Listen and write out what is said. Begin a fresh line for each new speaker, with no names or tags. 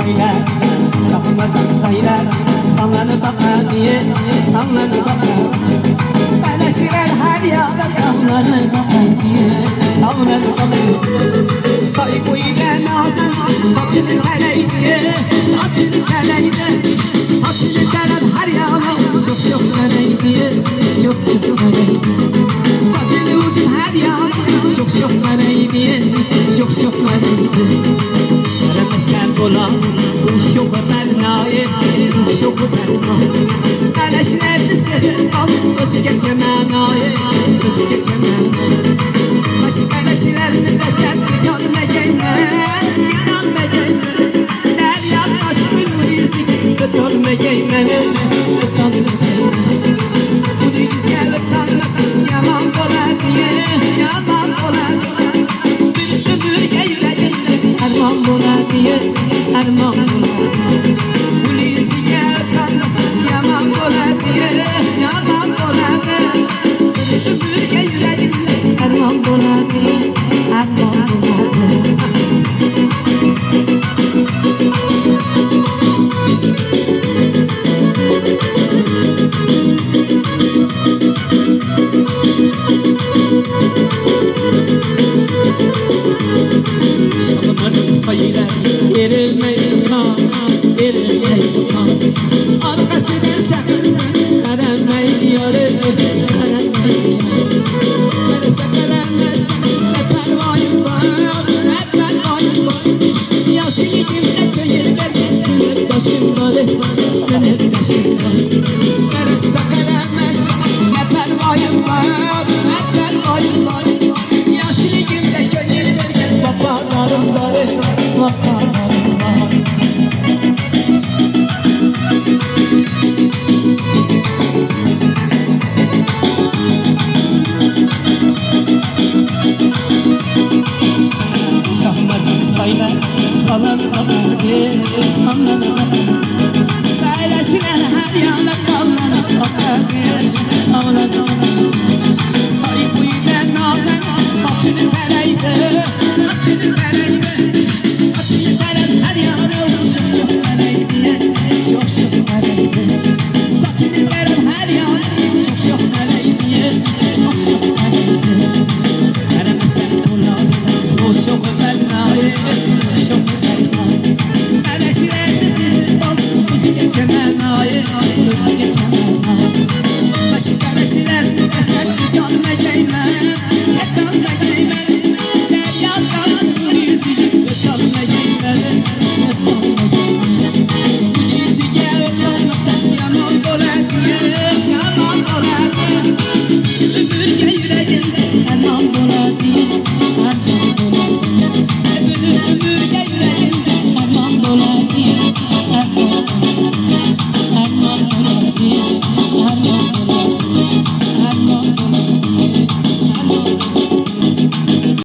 saylar, çapmadan saylar, sallanıp bakar diye, sallanıp bakar. Paylaşırlar her yanda, dağlanıp bakar diye, dağlanıp bakar. Saygıyla nazım, saçını teleydi, saçını teleydi, saçını teleydi her yana, çok çok teleydi, çok çok teleydi. Saçını uzun her yana, çok çok teleydi, çok çok teleydi. Sen bulan, uç yok bernayı, uç yok bernayı. Kardeşlerdi sesi al, öz geçemem ayı, öz geçemem. Başı kardeşlerini beşer, görmeyeyler, inanmeyeyler. Derya taşkın yüzük, görmeyeyler, utanmeyeyler. Bu rüzgar utanmasın, yalan dolar diye, yalan dolar. Bir ömür yüreğinde, armağan dolar diye, armağan dolar. Bu rüzgar utanmasın, yalan dolar diye, yalan dolar. Bir ömür yüreğinde, armağan dolar diye, armağan dolar. Sayılar erilmeyi kan, erilmeyi kan. Arkasını çakırsın, karanmayı yarı, karanmayı yarı. Neresi karanmasın, ne pervayım var, ne pervayım var. Yaşın içimde köyürler, sınıf taşınları, sınıf taşınları. Neresi karanmasın, ne pervayım var, ne pervayım var. Yaşın içimde köyürler, babalarım var. Şahmatın saylar, sallanıp sallanıp. Paylaşılan her yana kavlanıp ağlanıp. Saygıyla nazan, saçını pereydi, saçını pereydi.